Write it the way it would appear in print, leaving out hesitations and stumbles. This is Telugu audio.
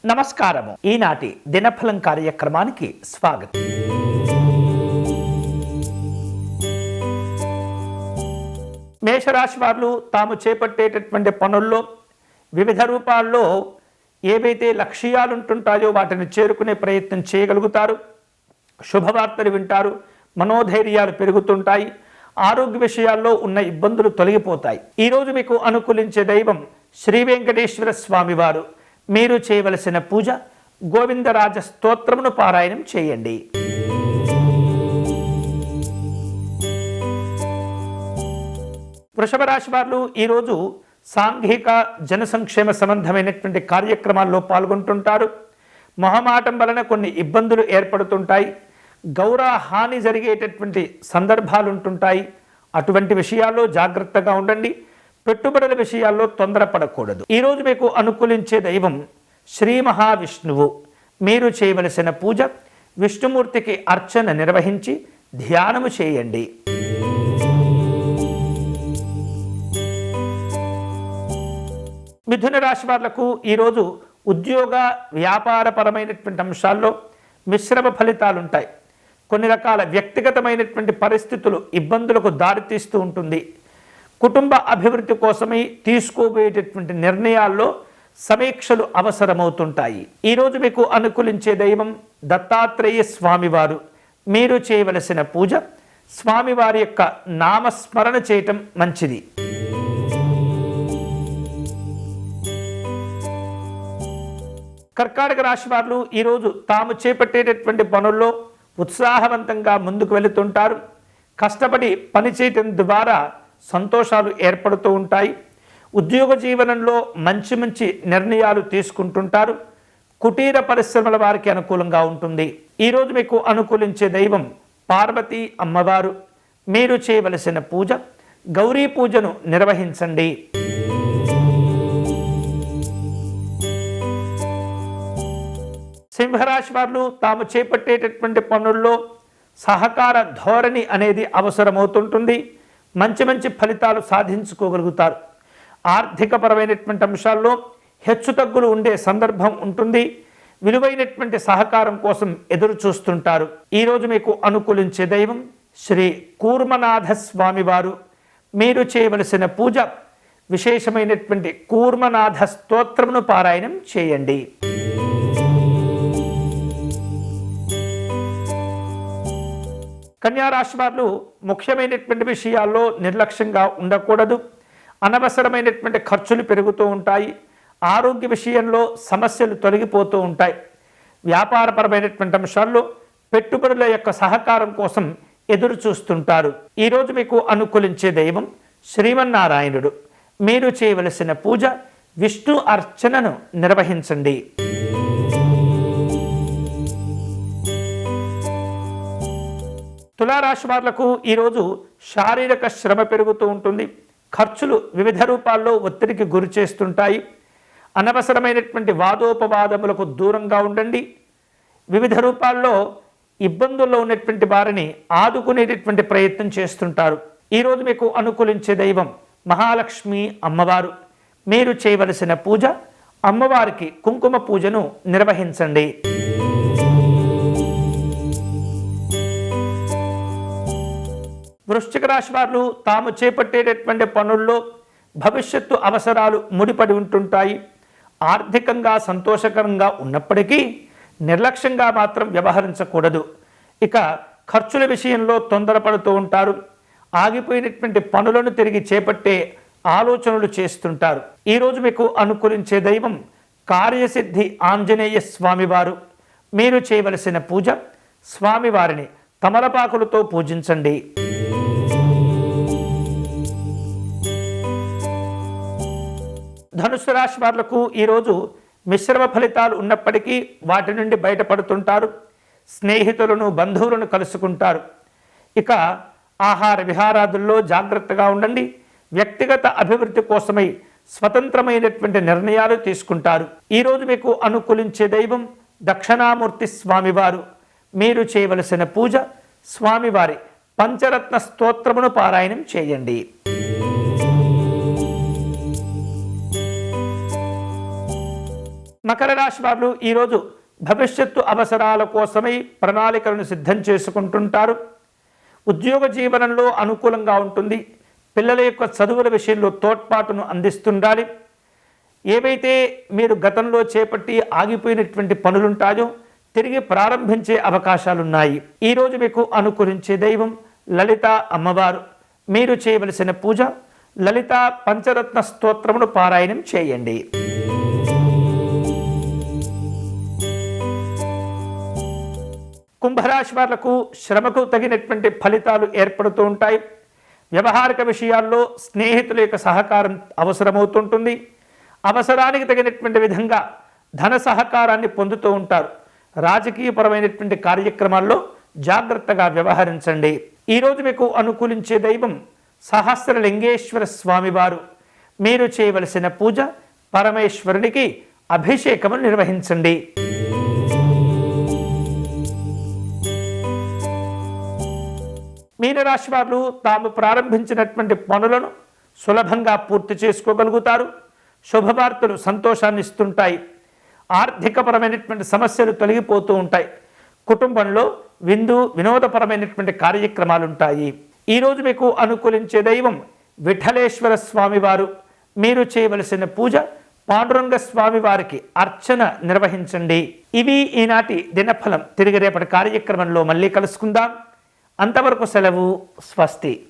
నమస్కారము. ఈనాటి దినఫలం కార్యక్రమానికి స్వాగతం. మేషరాశి వారు తాము చేపట్టేటటువంటి పనుల్లో వివిధ రూపాల్లో ఏవైతే లక్ష్యాలు ఉంటుంటాయో వాటిని చేరుకునే ప్రయత్నం చేయగలుగుతారు. శుభవార్తలు వింటారు. మనోధైర్యాలు పెరుగుతుంటాయి. ఆరోగ్య విషయాల్లో ఉన్న ఇబ్బందులు తొలగిపోతాయి. ఈరోజు మీకు అనుకూలించే దైవం శ్రీ వెంకటేశ్వర స్వామి వారు. మీరు చేయవలసిన పూజ గోవిందరాజ స్తోత్రమును పారాయణం చేయండి. వృషభ రాశి వారు ఈరోజు సాంఘిక జన సంక్షేమ సంబంధమైనటువంటి కార్యక్రమాల్లో పాల్గొంటుంటారు. మొహమాటం వలన కొన్ని ఇబ్బందులు ఏర్పడుతుంటాయి. గౌరవ హాని జరిగేటటువంటి సందర్భాలు ఉంటుంటాయి. అటువంటి విషయాల్లో జాగ్రత్తగా ఉండండి. పెట్టుబడుల విషయాల్లో తొందరపడకూడదు. ఈరోజు మీకు అనుకూలించే దైవం శ్రీ మహావిష్ణువు. మీరు చేయవలసిన పూజ విష్ణుమూర్తికి అర్చన నిర్వహించి ధ్యానము చేయండి. మిథున రాశి వాళ్లకు ఈరోజు ఉద్యోగ వ్యాపారపరమైనటువంటి అంశాల్లో మిశ్రమ ఫలితాలు ఉంటాయి. కొన్ని రకాల వ్యక్తిగతమైనటువంటి పరిస్థితులు ఇబ్బందులకు దారితీస్తూ ఉంటుంది. కుటుంబ అభివృద్ధి కోసమై తీసుకోబోయేటటువంటి నిర్ణయాల్లో సమీక్షలు అవసరమవుతుంటాయి. ఈరోజు మీకు అనుకూలించే దైవం దత్తాత్రేయ స్వామివారు. మీరు చేయవలసిన పూజ స్వామివారి యొక్క నామస్మరణ చేయటం మంచిది. కర్కాటక రాశి వారు ఈరోజు తాము చేపట్టేటటువంటి పనుల్లో ఉత్సాహవంతంగా ముందుకు వెళుతుంటారు. కష్టపడి పనిచేయటం ద్వారా సంతోషాలు ఏర్పడుతూ ఉంటాయి. ఉద్యోగ జీవనంలో మంచి మంచి నిర్ణయాలు తీసుకుంటుంటారు. కుటీర పరిశ్రమల వారికి అనుకూలంగా ఉంటుంది. ఈరోజు మీకు అనుకూలించే దైవం పార్వతీ అమ్మవారు. మీరు చేయవలసిన పూజ గౌరీ పూజను నిర్వహించండి. సింహరాశి వారు తాము చేపట్టేటటువంటి పనుల్లో సహకార ధోరణి అనేది అవసరమవుతుంటుంది. మంచి మంచి ఫలితాలు సాధించుకోగలుగుతారు. ఆర్థికపరమైనటువంటి అంశాల్లో హెచ్చుతగ్గులు ఉండే సందర్భం ఉంటుంది. విలువైనటువంటి సహకారం కోసం ఎదురు చూస్తుంటారు. ఈరోజు మీకు అనుకూలించే దైవం శ్రీ కూర్మనాథ స్వామివారు. మీరు చేయవలసిన పూజ విశేషమైనటువంటి కూర్మనాథ స్తోత్రమును పారాయణం చేయండి. కన్యారాశి వారు ముఖ్యమైనటువంటి విషయాల్లో నిర్లక్ష్యంగా ఉండకూడదు. అనవసరమైనటువంటి ఖర్చులు పెరుగుతూ ఉంటాయి. ఆరోగ్య విషయంలో సమస్యలు తొలగిపోతూ ఉంటాయి. వ్యాపారపరమైనటువంటి అంశాల్లో పెట్టుబడుల యొక్క సహకారం కోసం ఎదురు చూస్తుంటారు. ఈరోజు మీకు అనుకూలించే దైవం శ్రీమన్నారాయణుడు. మీరు చేయవలసిన పూజ విష్ణు అర్చనను నిర్వహించండి. తులారాశి వాళ్లకు ఈరోజు శారీరక శ్రమ పెరుగుతూ ఉంటుంది. ఖర్చులు వివిధ రూపాల్లో ఒత్తిడికి గురి చేస్తుంటాయి. అనవసరమైనటువంటి వాదోపవాదములకు దూరంగా ఉండండి. వివిధ రూపాల్లో ఇబ్బందుల్లో ఉన్నటువంటి వారిని ఆదుకునేటటువంటి ప్రయత్నం చేస్తుంటారు. ఈరోజు మీకు అనుకూలించే దైవం మహాలక్ష్మి అమ్మవారు. మీరు చేయవలసిన పూజ అమ్మవారికి కుంకుమ పూజను నిర్వహించండి. వృశ్చిక రాశి వారు తాము చేపట్టేటటువంటి పనుల్లో భవిష్యత్తు అవసరాలు ముడిపడి ఉంటుంటాయి. ఆర్థికంగా సంతోషకరంగా ఉన్నప్పటికీ నిర్లక్ష్యంగా మాత్రం వ్యవహరించకూడదు. ఇక ఖర్చుల విషయంలో తొందరపడుతూ ఉంటారు. ఆగిపోయినటువంటి పనులను తిరిగి చేపట్టే ఆలోచనలు చేస్తుంటారు. ఈరోజు మీకు అనుకూలించే దైవం కార్యసిద్ధి ఆంజనేయ స్వామివారు. మీరు చేయవలసిన పూజ స్వామివారిని తమలపాకులతో పూజించండి. ధనుసు రాశి వాళ్లకు ఈరోజు మిశ్రమ ఫలితాలు ఉన్నప్పటికీ వాటి నుండి బయటపడుతుంటారు. స్నేహితులను బంధువులను కలుసుకుంటారు. ఇక ఆహార విహారాదుల్లో జాగ్రత్తగా ఉండండి. వ్యక్తిగత అభివృద్ధి కోసమై స్వతంత్రమైనటువంటి నిర్ణయాలు తీసుకుంటారు. ఈరోజు మీకు అనుకూలించే దైవం దక్షిణామూర్తి స్వామివారు. మీరు చేయవలసిన పూజ స్వామివారి పంచరత్న స్తోత్రమును పారాయణం చేయండి. మకర రాశి వారు ఈరోజు భవిష్యత్తు అవసరాల కోసమై ప్రణాళికలను సిద్ధం చేసుకుంటుంటారు. ఉద్యోగ జీవనంలో అనుకూలంగా ఉంటుంది. పిల్లల యొక్క చదువుల విషయంలో తోడ్పాటును అందిస్తుండాలి. ఏవైతే మీరు గతంలో చేపట్టి ఆగిపోయినటువంటి పనులుంటాయో తిరిగి ప్రారంభించే అవకాశాలున్నాయి. ఈరోజు మీకు అనుకూలించే దైవం లలిత అమ్మవారు. మీరు చేయవలసిన పూజ లలిత పంచరత్న స్తోత్రమును పారాయణం చేయండి. కుంభరాశి వాళ్లకు శ్రమకు తగినటువంటి ఫలితాలు ఏర్పడుతూ ఉంటాయి. వ్యవహారిక విషయాల్లో స్నేహితుల యొక్క సహకారం అవసరమవుతుంటుంది. అవసరానికి తగినటువంటి విధంగా ధన సహకారాన్ని పొందుతూ ఉంటారు. రాజకీయపరమైనటువంటి కార్యక్రమాల్లో జాగ్రత్తగా వ్యవహరించండి. ఈరోజు మీకు అనుకూలించే దైవం సహస్రలింగేశ్వర స్వామివారు. మీరు చేయవలసిన పూజ పరమేశ్వరునికి అభిషేకము నిర్వహించండి. మీనరాశి వారు తాము ప్రారంభించినటువంటి పనులను సులభంగా పూర్తి చేసుకోగలుగుతారు. శుభవార్తలు సంతోషాన్ని ఇస్తుంటాయి. ఆర్థికపరమైనటువంటి సమస్యలు తొలగిపోతూ ఉంటాయి. కుటుంబంలో వినోదపరమైనటువంటి కార్యక్రమాలు ఉంటాయి. ఈరోజు మీకు అనుకూలించే దైవం విఠలేశ్వర స్వామివారు. మీరు చేయవలసిన పూజ పాండురంగ స్వామి వారికి అర్చన నిర్వహించండి. ఇవి ఈనాటి దినఫలం. తిరిగి రేపటి కార్యక్రమంలో మళ్ళీ కలుసుకుందాం. అంతవరకు సెలవు. స్వస్తి.